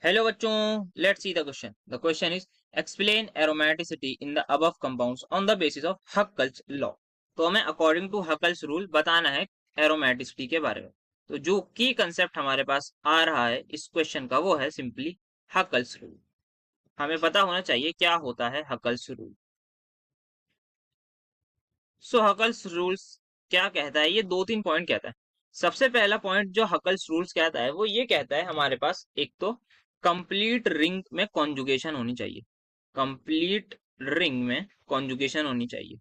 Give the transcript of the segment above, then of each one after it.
Hello बच्चों, let's see the question. The question is explain aromaticity in the above compounds on the basis of Hückel's law. तो हमें according to Huckel's rule बताना है aromaticity के बारे में। तो जो की कंसेप्ट हमारे पास आ रहा है इस क्वेश्चन का वो है सिंपली हक्कल्स रूल। हमें पता होना चाहिए क्या होता है हक्कल्स रूल। सो हकल्स रूल्स क्या कहता है, ये दो तीन पॉइंट कहता है। सबसे पहला पॉइंट जो हकल्स रूल्स कहता है वो ये कहता है हमारे पास एक तो कंप्लीट रिंग में कॉन्जुगेशन होनी चाहिए। कंप्लीट रिंग में कॉन्जुगेशन होनी चाहिए।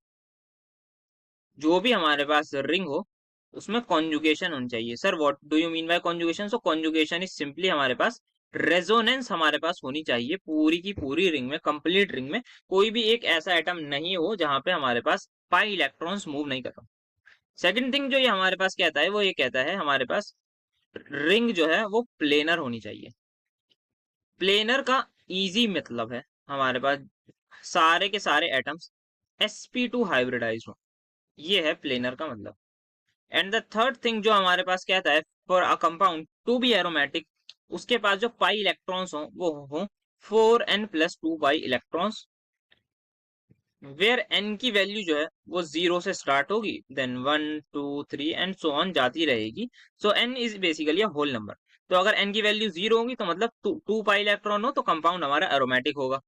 जो भी हमारे पास रिंग हो उसमें कॉन्जुगेशन होनी चाहिए। Sir what do you mean by conjugation? So conjugation is simply हमारे पास रेजोनेंस हमारे पास होनी चाहिए पूरी की पूरी रिंग में, कंप्लीट रिंग में कोई भी एक ऐसा एटम नहीं हो जहां पे हमारे पास पाई इलेक्ट्रॉन्स मूव नहीं कर रहा। सेकंड थिंग जो ये हमारे पास कहता है वो ये कहता है हमारे पास रिंग जो है वो प्लेनर होनी चाहिए। प्लेनर का इजी मतलब है हमारे पास सारे के सारे एटम्स sp2 हाइब्रिडाइज हो, ये है प्लेनर का मतलब। एंड द थर्ड थिंग जो हमारे पास कहता है for a compound to be aromatic, उसके पास जो पाई इलेक्ट्रॉन्स हो वो हो 4n+2 pi electrons, where n की वैल्यू जो है वो 0 से स्टार्ट होगी, देन 1 2 3 एंड सो ऑन जाती रहेगी। So n is basically a whole number. तो अगर n की वैल्यू 0 होगी तो मतलब 2 पाई इलेक्ट्रॉन हो तो कंपाउंड हमारा एरोमेटिक होगा।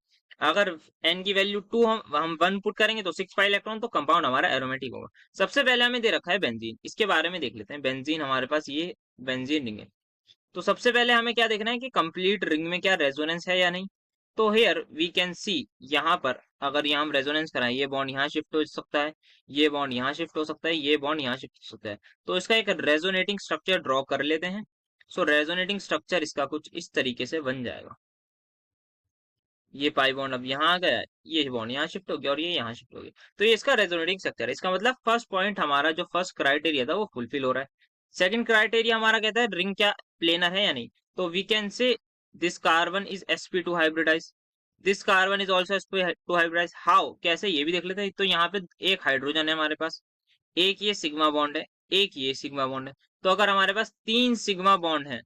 अगर n की वैल्यू 2 हम 1 पुट करेंगे तो 6 पाई इलेक्ट्रॉन, तो कंपाउंड हमारा एरोमेटिक होगा। सबसे पहले हमें दे रखा है बेंजीन, इसके बारे में देख लेते हैं। बेंजीन हमारे पास ये बेंजीन रिंग है। तो सबसे पहले हमें क्या देखना है कि कंप्लीट रिंग में क्या रेजोनेंस है या नहीं। तो हियर वी कैन सी, यहाँ पर अगर यहाँ हम रेजोनेंस कराएं, ये बॉन्ड यहाँ शिफ्ट हो सकता है, ये बॉन्ड यहाँ शिफ्ट हो सकता है, ये बॉन्ड यहाँ शिफ्ट हो सकता है। तो इसका एक रेजोनेटिंग स्ट्रक्चर ड्रॉ कर लेते हैं। सो रेजोनेटिंग स्ट्रक्चर इसका कुछ इस तरीके से बन जाएगा। ये पाई बॉन्ड अब यहाँ आ गया है, ये बॉन्ड यहाँ शिफ्ट हो गया और ये यहाँ शिफ्ट हो गया। तो ये इसका रेजोनेटिंग स्ट्रक्चर है। इसका मतलब फर्स्ट पॉइंट हमारा जो फर्स्ट क्राइटेरिया था वो फुलफिल हो रहा है। सेकंड क्राइटेरिया हमारा कहता है रिंग क्या प्लेनर है या नहीं। तो we can say this carbon is sp2 hybridise, this carbon is also sp2 hybridise. How, कैसे, ये भी देख लेते हैं। तो यहाँ पे एक हाइड्रोजन है हमारे पास, एक ये सिग्मा बॉन्ड है, एक ये सिग्मा बॉन्ड है। तो अगर हमारे पास 3 सिग्मा बॉन्ड है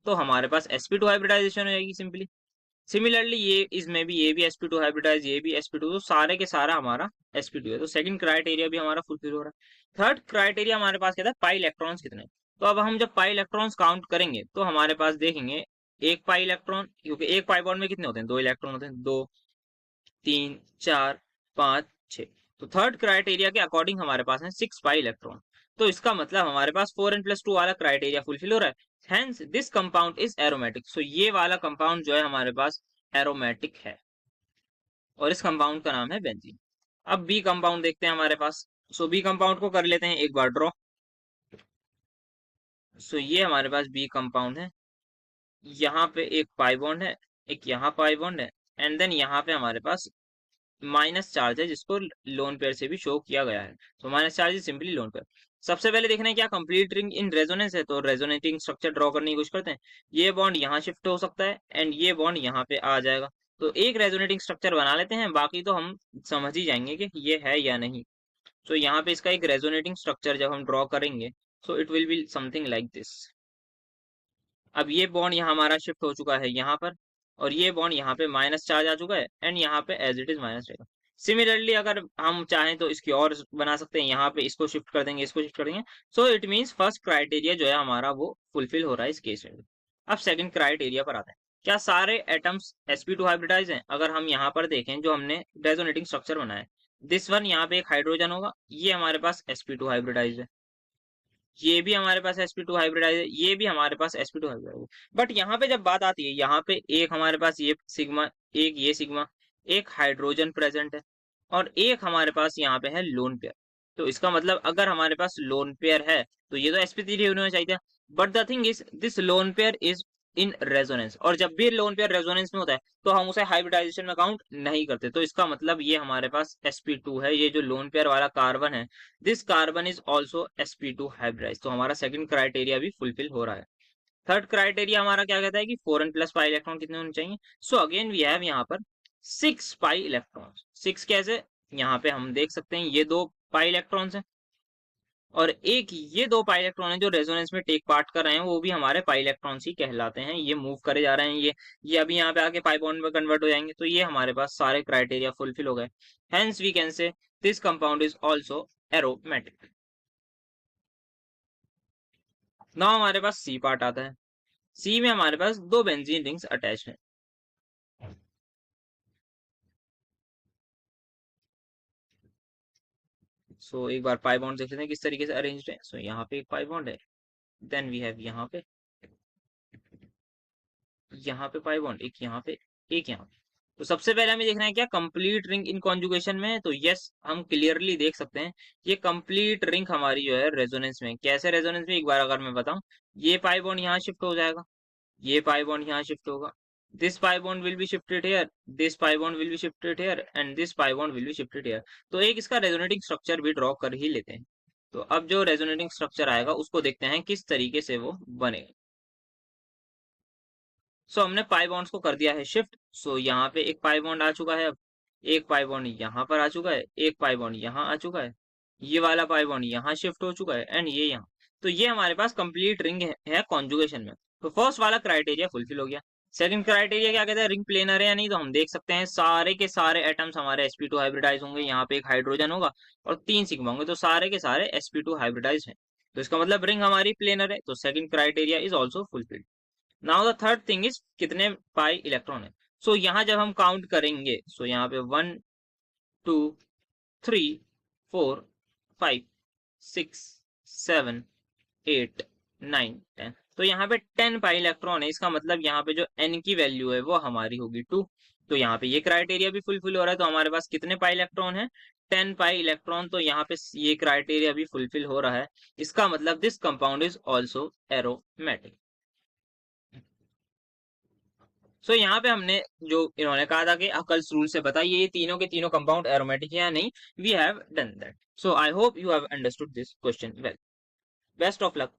तो हमारे पास sp2 हाइब्रिडाइजेशन हो जाएगी सिंपली। सिमिलरली ये इसमें भी ये भी sp2 हाइब्रिडाइज, ये भी sp2, तो सारे के सारा हमारा sp2 है। तो सेकंड क्राइटेरिया भी हमारा फुलफिल हो रहा है। थर्ड क्राइटेरिया हमारे पास कहता है पाई इलेक्ट्रॉन्स कितने। तो अब हम जब पाई इलेक्ट्रॉन्स काउंट करेंगे तो हमारे पास देखेंगे एक पाई इलेक्ट्रॉन, क्योंकि एक पाई बॉन्ड में कितने होते हैं, 2 इलेक्ट्रॉन होते हैं, 2 3 4 5 6। तो थर्ड क्राइटेरिया के अकॉर्डिंग हमारे पास है 6 पाई इलेक्ट्रॉन। तो इसका मतलब हमारे पास 4n+2 वाला क्राइटेरिया फुलफिल हो रहा है। Hence this compound is aromatic. So ये वाला कंपाउंड जो है हमारे पास एरोमेटिक है और इस कंपाउंड का नाम है बेंजीन। अब बी कंपाउंड देखते हैं हमारे पास। सो बी कंपाउंड को कर लेते हैं एक बार ड्रॉ। सो ये हमारे पास बी कंपाउंड है। यहाँ पे एक पाई बॉन्ड है, एक यहाँ पाई बॉन्ड है, एंड देन यहाँ पे हमारे पास माइनस चार्ज है जिसको लोन पेयर से भी शो किया गया है। तो minus charge is simply lone pair. सबसे पहले देखना है क्या कंप्लीट रिंग इन रेजोनेंस है, तो रेजोनेटिंग स्ट्रक्चर ड्रॉ करने की कोशिश करते हैं। ये बॉन्ड यहाँ शिफ्ट हो सकता है एंड ये बॉन्ड यहाँ पे आ जाएगा। तो एक रेजोनेटिंग स्ट्रक्चर बना लेते हैं, बाकी तो हम समझ ही जाएंगे कि ये है या नहीं। तो यहाँ पे इसका एक रेजोनेटिंग स्ट्रक्चर जब हम ड्रॉ करेंगे so it will be something like this. अब ये बॉन्ड यहाँ हमारा शिफ्ट हो चुका है यहाँ पर, और ये बॉन्ड यहाँ पे माइनस चार्ज आ चुका है एंड यहाँ पे एज इट इज माइनस रहेगा। सिमिलरली अगर हम चाहें तो इसकी और बना सकते हैं, यहाँ पे इसको शिफ्ट कर देंगे, इसको शिफ्ट कर देंगे। So it means first criteria जो है हमारा वो फुलफिल हो रहा है इस केस में। अब सेकंड क्राइटेरिया पर आते हैं। क्या सारे एटम्स sp2 हाइब्रिडाइज हैं? अगर हम यहाँ पर देखें जो हमने रेजोनेटिंग स्ट्रक्चर बनाया है, दिस वन यहाँ पे एक हाइड्रोजन होगा, ये हमारे पास sp2 हाइब्रिडाइज है, ये भी हमारे पास sp2 हाइब्रिडाइज है, ये भी हमारे पास sp2 हाइब्रिडाइज है। बट यहाँ पे जब बात आती है, यहाँ पे एक हमारे पास ये सिग्मा, एक ये सिग्मा, एक हाइड्रोजन प्रेजेंट है और एक हमारे पास यहाँ पे है लोन पेयर। तो इसका मतलब अगर हमारे पास लोन पेयर है तो ये तो sp3 होना चाहिए था। But the thing is this lone pair is in resonance, और जब भी लोन पेयर रेजोनेंस में होता है तो हम उसे हाइब्रिडाइजेशन में काउंट नहीं करते। तो इसका मतलब ये हमारे पास sp2 है, ये जो लोन पेयर वाला कार्बन है, this carbon is also sp2 hybridise. तो हमारा सेकंड क्राइटेरिया भी फुलफिल हो रहा है। थर्ड क्राइटेरिया हमारा क्या कहता है कि 4n+5 इलेक्ट्रॉन कितने होने चाहिए। सो अगेन वी हैव यहाँ पर 6 पाई इलेक्ट्रॉन। 6 कैसे, यहाँ पे हम देख सकते हैं ये 2 पाई इलेक्ट्रॉन्स हैं, और एक ये दो पाई इलेक्ट्रॉन है जो रेजोनेंस में टेक पार्ट कर रहे हैं, वो भी हमारे पाई इलेक्ट्रॉन्स ही कहलाते हैं। ये मूव करे जा रहे हैं, ये अभी यहाँ पे आके पाई बॉन्ड में कन्वर्ट हो जाएंगे। तो ये हमारे पास सारे क्राइटेरिया फुलफिल हो गए। Hence we can say this compound is also aromatic. Now हमारे पास सी पार्ट आता है। सी में हमारे पास दो बेंजीन रिंग्स अटैच हैं। सो एक बार पाई बॉन्ड देख लेते हैं किस तरीके से अरेंज्ड है। सो यहाँ पे एक पाई बॉन्ड है, देन वी हैव यहाँ पे पाई बॉन्ड, एक यहाँ पे, एक यहाँ पे। तो सबसे पहले हमें देखना है क्या कंप्लीट रिंग इन कॉन्जुगेशन में है। तो यस, हम क्लियरली देख सकते हैं ये कंप्लीट रिंग हमारी जो है रेजोनेंस में। कैसे रेजोनेंस में, एक बार अगर मैं बताऊं, ये पाई बॉन्ड यहाँ शिफ्ट हो जाएगा, ये पाई बॉन्ड यहाँ शिफ्ट होगा, this pi bond will be shifted here, this pi bond will be shifted here and this pi bond will be shifted here. तो एक इसका रेजोनेटिंग स्ट्रक्चर भी ड्रॉ कर ही लेते हैं। तो अब जो रेजोनेटिंग स्ट्रक्चर आएगा उसको देखते हैं किस तरीके से वो बनेगा। सो हमने पाई बॉन्ड्स को कर दिया है शिफ्ट। सो यहाँ पे एक पाई बॉन्ड आ चुका है, अब एक पाई बॉन्ड यहाँ पर आ चुका है, एक पाई बॉन्ड यहाँ आ चुका है, ये वाला पाई बॉन्ड यहाँ शिफ्ट हो चुका है एंड ये यहाँ। तो ये हमारे पास कंप्लीट रिंग है कॉन्जुगेशन में। तो फर्स्ट वाला क्राइटेरिया फुलफिल हो गया। सेकंड क्राइटेरिया क्या कहते हैं, रिंग प्लेनर है या नहीं। तो हम देख सकते हैं सारे के सारे एटम्स हमारे sp2 हाइब्रिडाइज होंगे। यहाँ पे एक हाइड्रोजन होगा और 3 सिग्मा होंगे, तो सारे के सारे sp2 हाइब्रिडाइज हैं। तो इसका मतलब रिंग हमारी प्लेनर है। तो second criteria is also fulfilled. Now the third thing is कितने पाई इलेक्ट्रॉन है। सो यहाँ जब हम काउंट करेंगे, सो यहाँ पे 1 2 3 4 5 6 7 8 9 10। तो यहाँ पे 10 पाई इलेक्ट्रॉन है। इसका मतलब यहाँ पे जो n की वैल्यू है वो हमारी होगी 2। तो यहाँ पे ये क्राइटेरिया भी फुलफिल हो रहा है। तो हमारे पास कितने पाई इलेक्ट्रॉन है, 10 पाई इलेक्ट्रॉन। तो यहाँ पे ये क्राइटेरिया भी फुलफिल हो रहा है। इसका मतलब this compound is also aromatic. So यहाँ पे हमने जो इन्होंने कहा था कि अकल्स रूल से बताइए ये तीनों के तीनों कंपाउंड एरोमेटिक है या नहीं। We have done that. So I hope you have understood this question well. Best of luck.